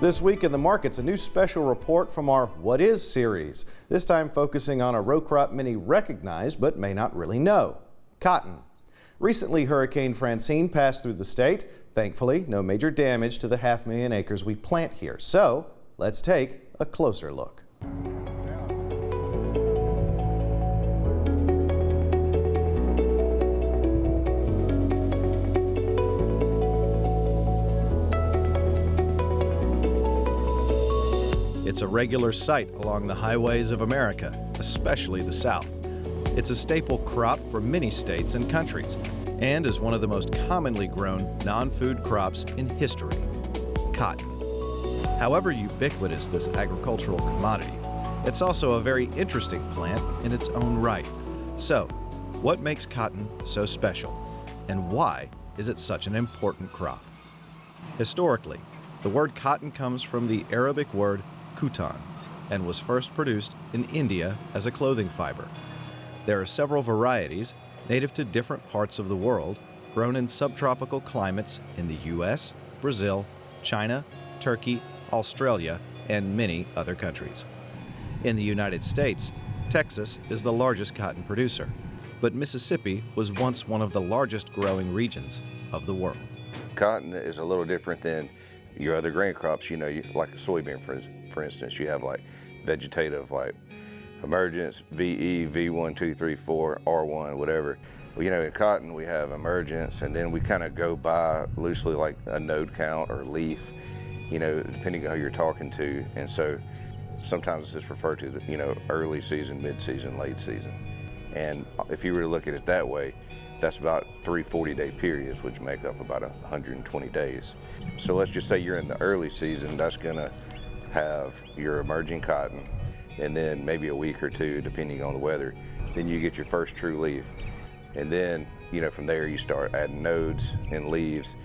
This week in the markets, a new special report from our What Is series, this time focusing on a row crop many recognize but may not really know: cotton. Recently, Hurricane Francine passed through the state. Thankfully, no major damage to the 500,000 acres we plant here. So let's take a closer look. It's a regular sight along the highways of America, especially the South. It's a staple crop for many states and countries, and is one of the most commonly grown non-food crops in history: cotton. However ubiquitous this agricultural commodity, it's also a very interesting plant in its own right. So, what makes cotton so special, and why is it such an important crop? Historically, the word cotton comes from the Arabic word kutan and was first produced in India as a clothing fiber. There are several varieties native to different parts of the world, grown in subtropical climates in the U.S., Brazil, China, Turkey, Australia, and many other countries. In the United States, Texas is the largest cotton producer, but Mississippi was once one of the largest growing regions of the world. Cotton is a little different than your other grain crops. You know, like a soybean, for instance, you have like vegetative, like emergence, VE, V1, 2, 3, 4, R1, whatever. Well, you know, in cotton we have emergence, and then we kind of go by loosely like a node count or leaf, you know, depending on who you're talking to. And so sometimes it's referred to, you know, early season, mid-season, late season. And if you were to look at it that way, that's about 3 40-day periods, which make up about 120 days. So let's just say you're in the early season, that's gonna have your emerging cotton, and then maybe a week or two, depending on the weather, then you get your first true leaf. And then, you know, from there you start adding nodes and leaves,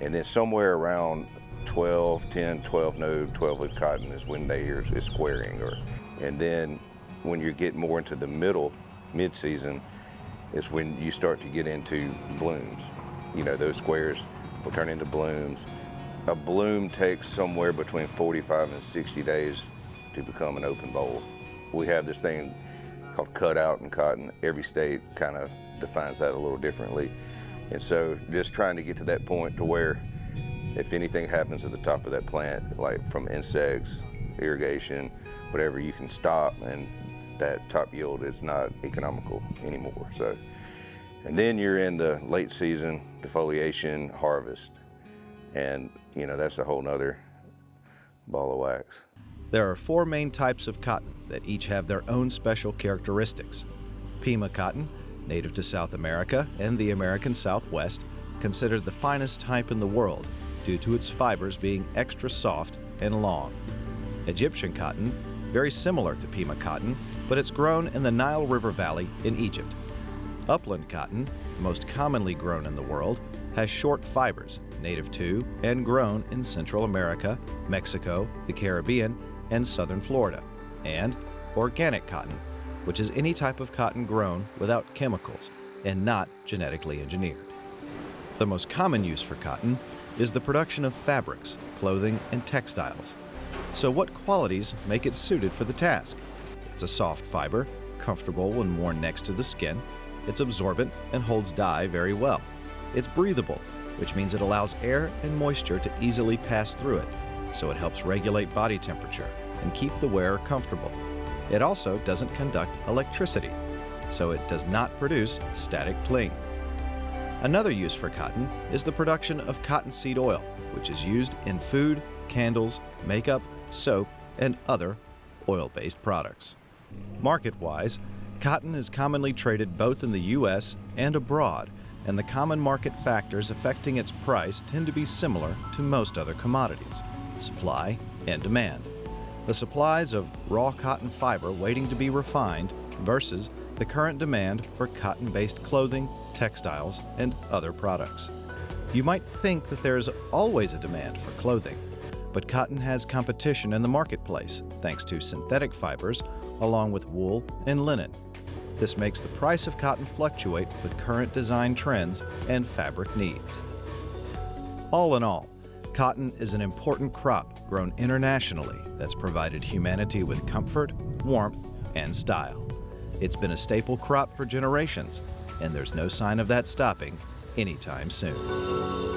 and then somewhere around 10, 12 node, 12 leaf cotton is when it's squaring. And then when you get more into the mid-season, is when you start to get into blooms. You know, those squares will turn into blooms. A bloom takes somewhere between 45 and 60 days to become an open boll. We have this thing called cutout in cotton. Every state kind of defines that a little differently. And so just trying to get to that point to where if anything happens at the top of that plant, like from insects, irrigation, whatever, you can stop, and that top yield is not economical anymore. So, and then you're in the late season, defoliation, harvest, and you know, that's a whole nother ball of wax. There are 4 main types of cotton that each have their own special characteristics. Pima cotton, native to South America and the American Southwest, considered the finest type in the world due to its fibers being extra soft and long. Egyptian cotton, very similar to Pima cotton, but it's grown in the Nile River Valley in Egypt. Upland cotton, the most commonly grown in the world, has short fibers, native to and grown in Central America, Mexico, the Caribbean, and southern Florida. And organic cotton, which is any type of cotton grown without chemicals and not genetically engineered. The most common use for cotton is the production of fabrics, clothing, and textiles. So what qualities make it suited for the task? It's a soft fiber, comfortable when worn next to the skin. It's absorbent and holds dye very well. It's breathable, which means it allows air and moisture to easily pass through it, so it helps regulate body temperature and keep the wearer comfortable. It also doesn't conduct electricity, so it does not produce static cling. Another use for cotton is the production of cottonseed oil, which is used in food, candles, makeup, soap, and other oil-based products. Market-wise, cotton is commonly traded both in the U.S. and abroad, and the common market factors affecting its price tend to be similar to most other commodities: supply and demand. The supplies of raw cotton fiber waiting to be refined versus the current demand for cotton-based clothing, textiles, and other products. You might think that there is always a demand for clothing, but cotton has competition in the marketplace thanks to synthetic fibers along with wool and linen. This makes the price of cotton fluctuate with current design trends and fabric needs. All in all, Cotton is an important crop grown internationally that's provided humanity with comfort, warmth, and style. It's been a staple crop for generations, and there's no sign of that stopping anytime soon.